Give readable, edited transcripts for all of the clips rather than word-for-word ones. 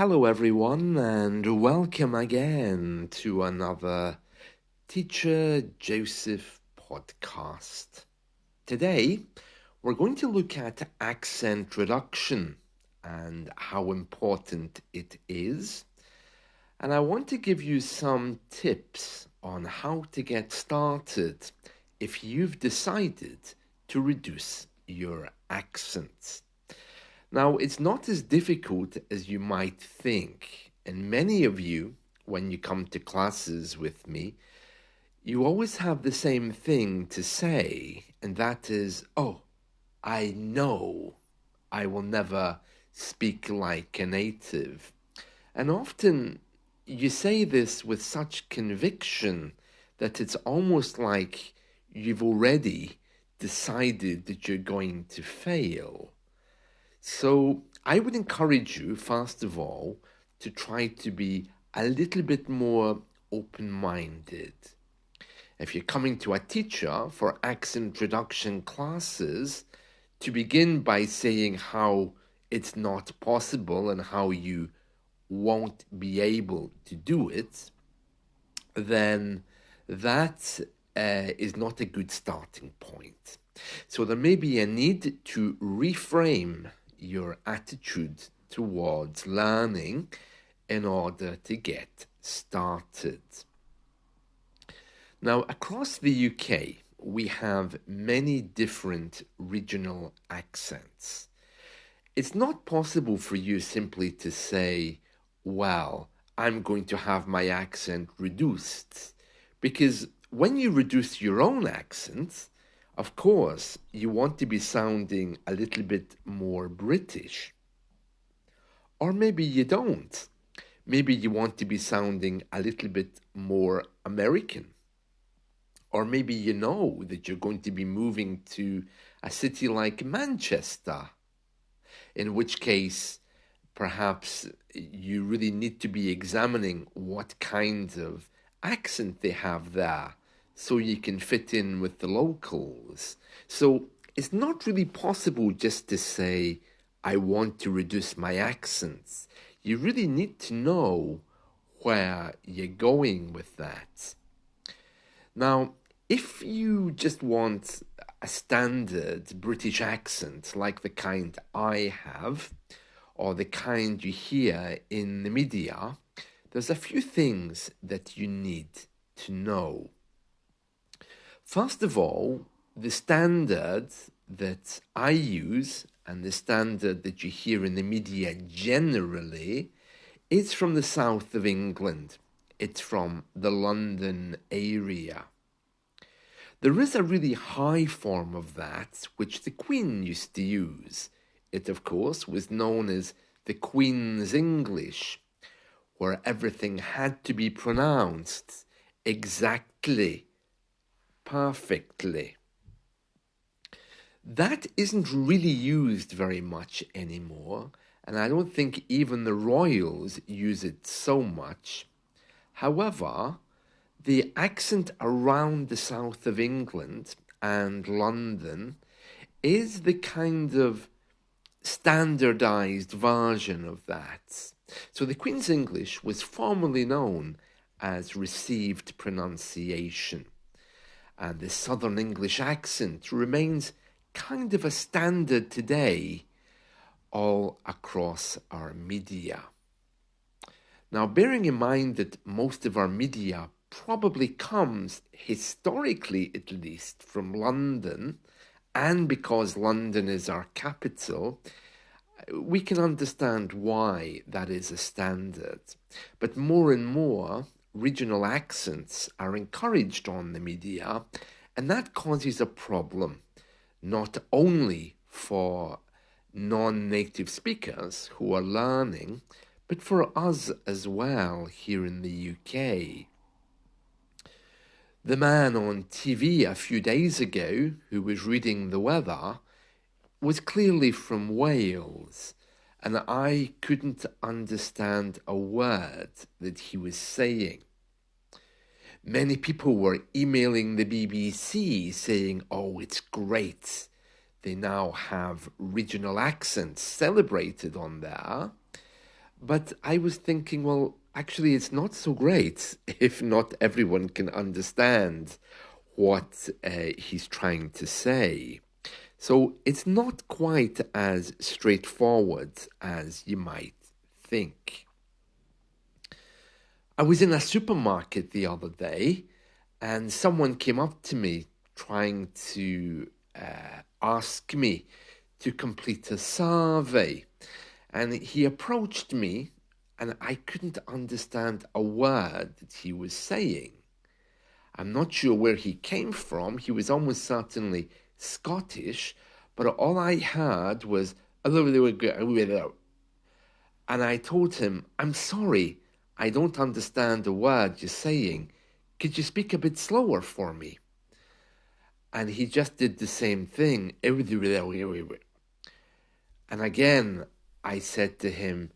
Hello, everyone, and welcome again to another Teacher Joseph podcast. Today, we're going to look at accent reduction and how important it is. And I want to give you some tips on how to get started if you've decided to reduce your accents. Now, it's not as difficult as you might think, and many of you, when you come to classes with me, you always have the same thing to say, and that is, oh, I know I will never speak like a native. And often you say this with such conviction that it's almost like you've already decided that you're going to fail. So I would encourage you, first of all, to try to be a little bit more open minded. If you're coming to a teacher for accent reduction classes, to begin by saying how it's not possible and how you won't be able to do it, then that is not a good starting point. So there may be a need to reframe your attitude towards learning in order to get started. Now, across the UK, we have many different regional accents. It's not possible for you simply to say, well, I'm going to have my accent reduced, because when you reduce your own accent, of course, you want to be sounding a little bit more British. Or maybe you don't. Maybe you want to be sounding a little bit more American. Or maybe you know that you're going to be moving to a city like Manchester, in which case perhaps you really need to be examining what kind of accent they have there so you can fit in with the locals. So it's not really possible just to say, I want to reduce my accents. You really need to know where you're going with that. Now, if you just want a standard British accent like the kind I have, or the kind you hear in the media, there's a few things that you need to know. First of all, the standard that I use and the standard that you hear in the media generally is from the south of England. It's from the London area. There is a really high form of that which the Queen used to use. It, of course, was known as the Queen's English, where everything had to be pronounced exactly, perfectly. That isn't really used very much anymore, and I don't think even the royals use it so much. However, the accent around the south of England and London is the kind of standardized version of that. So the Queen's English was formerly known as received pronunciation, and the Southern English accent remains kind of a standard today all across our media. Now, bearing in mind that most of our media probably comes, historically at least, from London, and because London is our capital, we can understand why that is a standard. But more and more, regional accents are encouraged on the media, and that causes a problem, not only for non-native speakers who are learning, but for us as well here in the UK. The man on TV a few days ago who was reading the weather was clearly from Wales, and I couldn't understand a word that he was saying. Many people were emailing the BBC saying, oh, it's great. They now have regional accents celebrated on there. But I was thinking, well, actually, it's not so great if not everyone can understand what he's trying to say. So it's not quite as straightforward as you might think. I was in a supermarket the other day, and someone came up to me trying to ask me to complete a survey. And he approached me, and I couldn't understand a word that he was saying. I'm not sure where he came from. He was almost certainly Scottish, but all I heard was, and I told him, I'm sorry, I don't understand the word you're saying. Could you speak a bit slower for me? And he just did the same thing. And again, I said to him,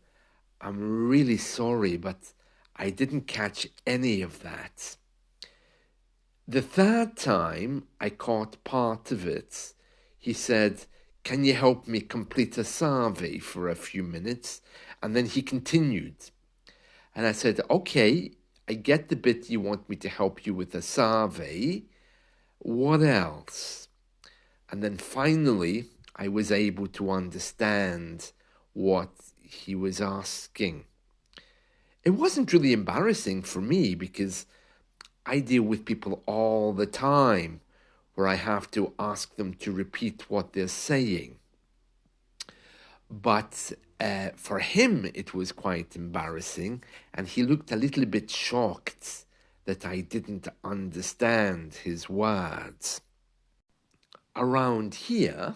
I'm really sorry, but I didn't catch any of that. The third time I caught part of it, he said, can you help me complete a survey for a few minutes? And then he continued. And I said, okay, I get the bit you want me to help you with a survey. What else? And then finally, I was able to understand what he was asking. It wasn't really embarrassing for me because I deal with people all the time where I have to ask them to repeat what they're saying. But for him, it was quite embarrassing, and he looked a little bit shocked that I didn't understand his words. Around here,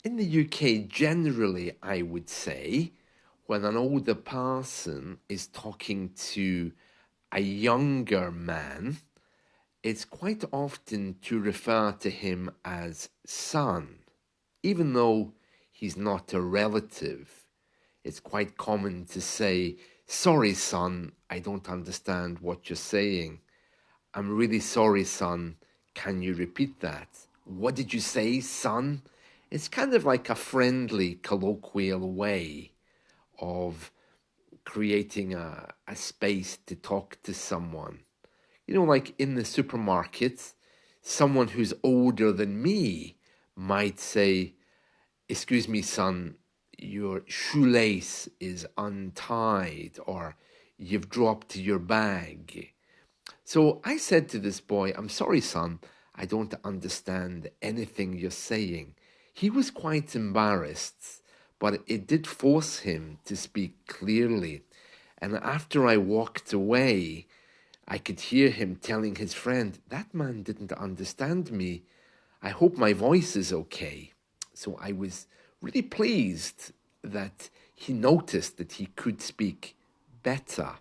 in the UK, generally, I would say, when an older person is talking to a younger man, it's quite often to refer to him as son. Even though he's not a relative, it's quite common to say, sorry, son, I don't understand what you're saying. I'm really sorry, son. Can you repeat that? What did you say, son? It's kind of like a friendly, colloquial way of creating a space to talk to someone. Like in the supermarket, someone who's older than me might say, excuse me, son, your shoelace is untied, or you've dropped your bag. So I said to this boy, I'm sorry, son, I don't understand anything you're saying. He was quite embarrassed, but it did force him to speak clearly. And after I walked away, I could hear him telling his friend, that man didn't understand me. I hope my voice is okay. So I was really pleased that he noticed that he could speak better.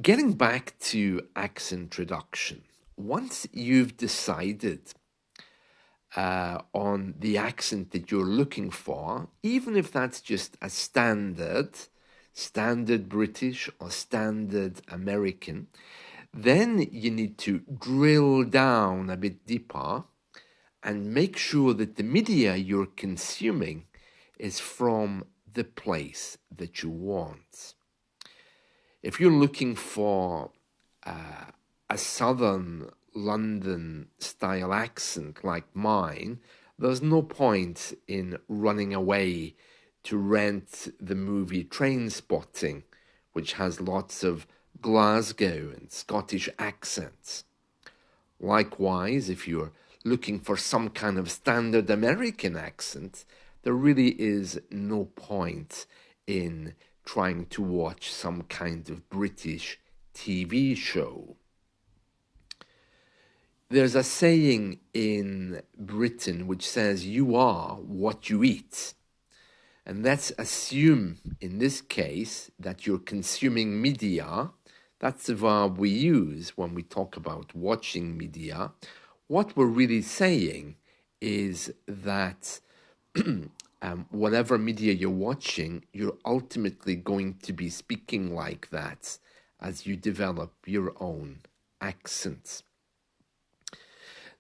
Getting back to accent reduction, once you've decided on the accent that you're looking for, even if that's just a standard British or standard American, then you need to drill down a bit deeper and make sure that the media you're consuming is from the place that you want. If you're looking for a southern London style accent like mine, there's no point in running away to rent the movie Trainspotting, which has lots of Glasgow and Scottish accents. Likewise, if you're looking for some kind of standard American accent, there really is no point in trying to watch some kind of British TV show. There's a saying in Britain which says, you are what you eat. And let's assume, in this case, that you're consuming media. That's the verb we use when we talk about watching media. What we're really saying is that whatever media you're watching, you're ultimately going to be speaking like that as you develop your own accents.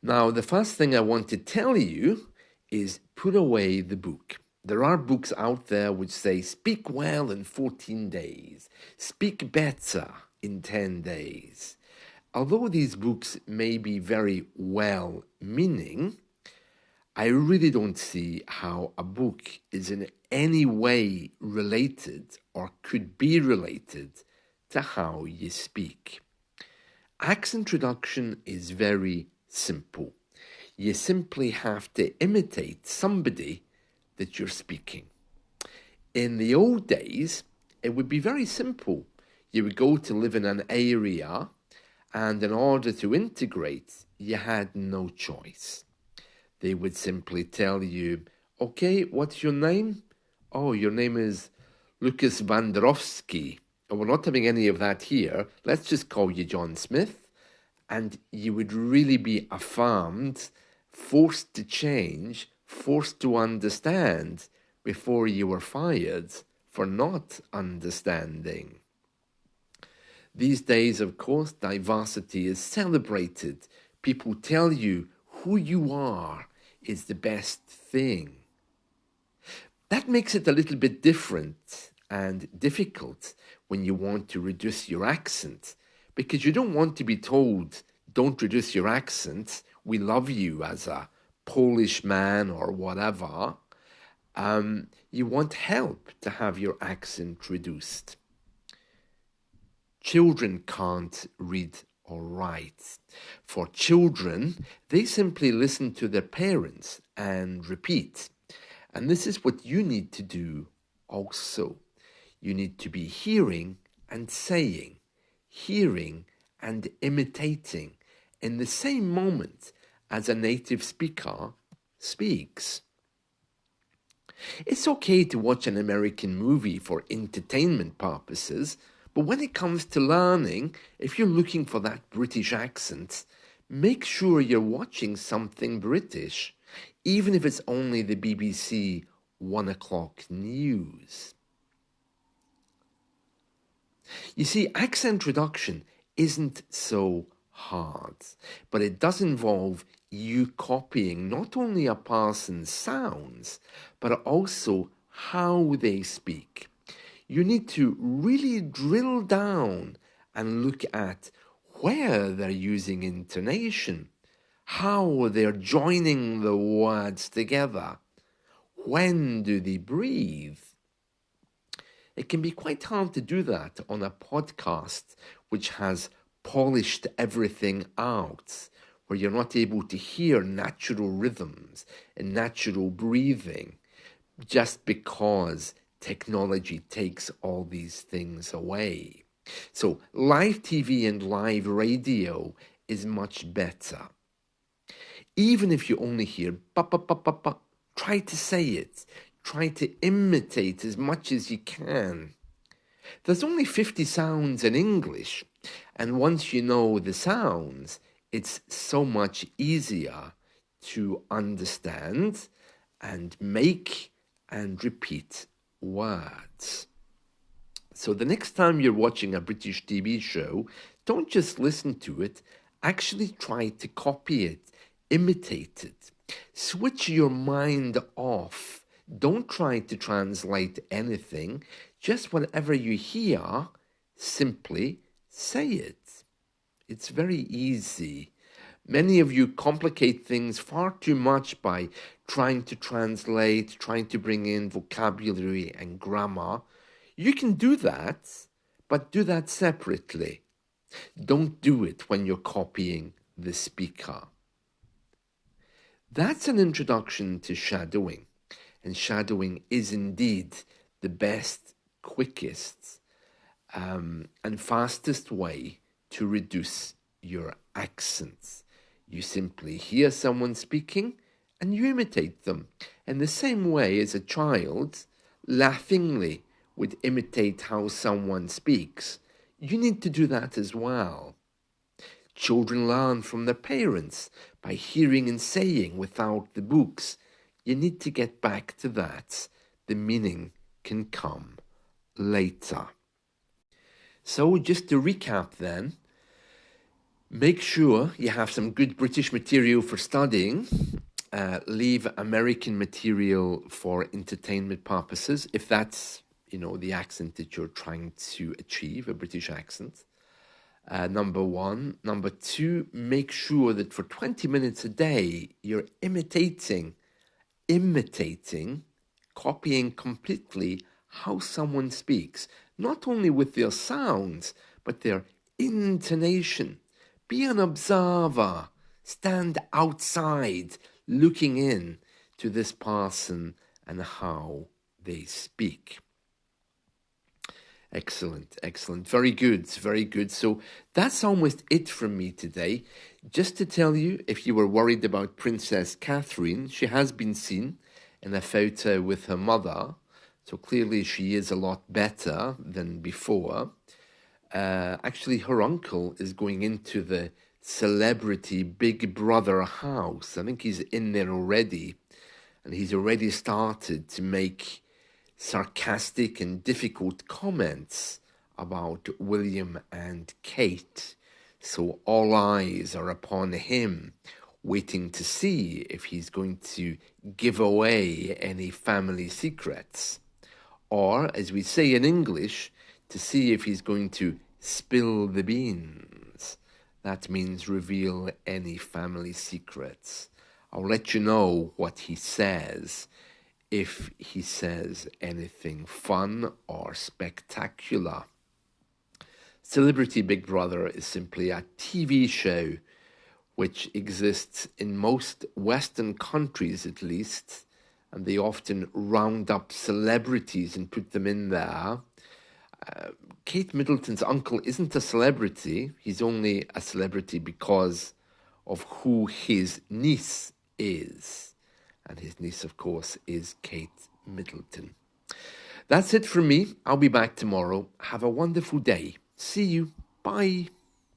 Now, the first thing I want to tell you is put away the book. There are books out there which say, speak well in 14 days, speak better in 10 days. Although these books may be very well meaning, I really don't see how a book is in any way related or could be related to how you speak. Accent reduction is very simple. You simply have to imitate somebody that you're speaking. In the old days, it would be very simple. You would go to live in an area, and in order to integrate, you had no choice. They would simply tell you, okay, what's your name? Oh, your name is Lucas Vanderovsky. Oh, we're not having any of that here. Let's just call you John Smith. And you would really be affirmed, forced to change, forced to understand before you were fired for not understanding. These days, of course, diversity is celebrated. People tell you who you are is the best thing. That makes it a little bit different and difficult when you want to reduce your accent, because you don't want to be told, don't reduce your accent, we love you as a Polish man or whatever. You want help to have your accent reduced. Children can't read or write. For children, they simply listen to their parents and repeat. And this is what you need to do also. You need to be hearing and saying, hearing and imitating in the same moment as a native speaker speaks. It's okay to watch an American movie for entertainment purposes, but when it comes to learning, if you're looking for that British accent, make sure you're watching something British, even if it's only the BBC 1 o'clock news. You see, accent reduction isn't so hard, but it does involve you copying not only a person's sounds, but also how they speak. You need to really drill down and look at where they're using intonation, how they're joining the words together, when do they breathe. It can be quite hard to do that on a podcast which has polished everything out, where you're not able to hear natural rhythms and natural breathing, just because technology takes all these things away. So live TV and live radio is much better. Even if you only hear ba ba ba ba ba, try to say it. Try to imitate as much as you can. There's only 50 sounds in English, and once you know the sounds, it's so much easier to understand and make and repeat words. So the next time you're watching a British TV show, don't just listen to it, actually try to copy it, imitate it. Switch your mind off. Don't try to translate anything. Just whatever you hear, simply say it. It's very easy. Many of you complicate things far too much by trying to translate, trying to bring in vocabulary and grammar. You can do that, but do that separately. Don't do it when you're copying the speaker. That's an introduction to shadowing. And shadowing is indeed the best, quickest, and fastest way to reduce your accents. You simply hear someone speaking and you imitate them in the same way as a child laughingly would imitate how someone speaks. You need to do that as well. Children learn from their parents by hearing and saying without the books. You need to get back to that. The meaning can come later. So just to recap then, make sure you have some good British material for studying. leave American material for entertainment purposes, if that's, the accent that you're trying to achieve, a British accent. Number one. Number two, make sure that for 20 minutes a day, you're imitating, copying completely how someone speaks, not only with their sounds, but their intonation. Be an observer. Stand outside looking in to this person and how they speak. Excellent, excellent. Very good, very good. So that's almost it from me today. Just to tell you, if you were worried about Princess Catherine, she has been seen in a photo with her mother. So clearly she is a lot better than before. Actually, her uncle is going into the celebrity Big Brother house. I think he's in there already. And he's already started to make sarcastic and difficult comments about William and Kate. So all eyes are upon him, waiting to see if he's going to give away any family secrets. Or, as we say in English, to see if he's going to spill the beans. That means reveal any family secrets. I'll let you know what he says if he says anything fun or spectacular. Celebrity Big Brother is simply a TV show which exists in most Western countries at least, and they often round up celebrities and put them in there. Kate Middleton's uncle isn't a celebrity. He's only a celebrity because of who his niece is. And his niece, of course, is Kate Middleton. That's it from me. I'll be back tomorrow. Have a wonderful day. See you. Bye.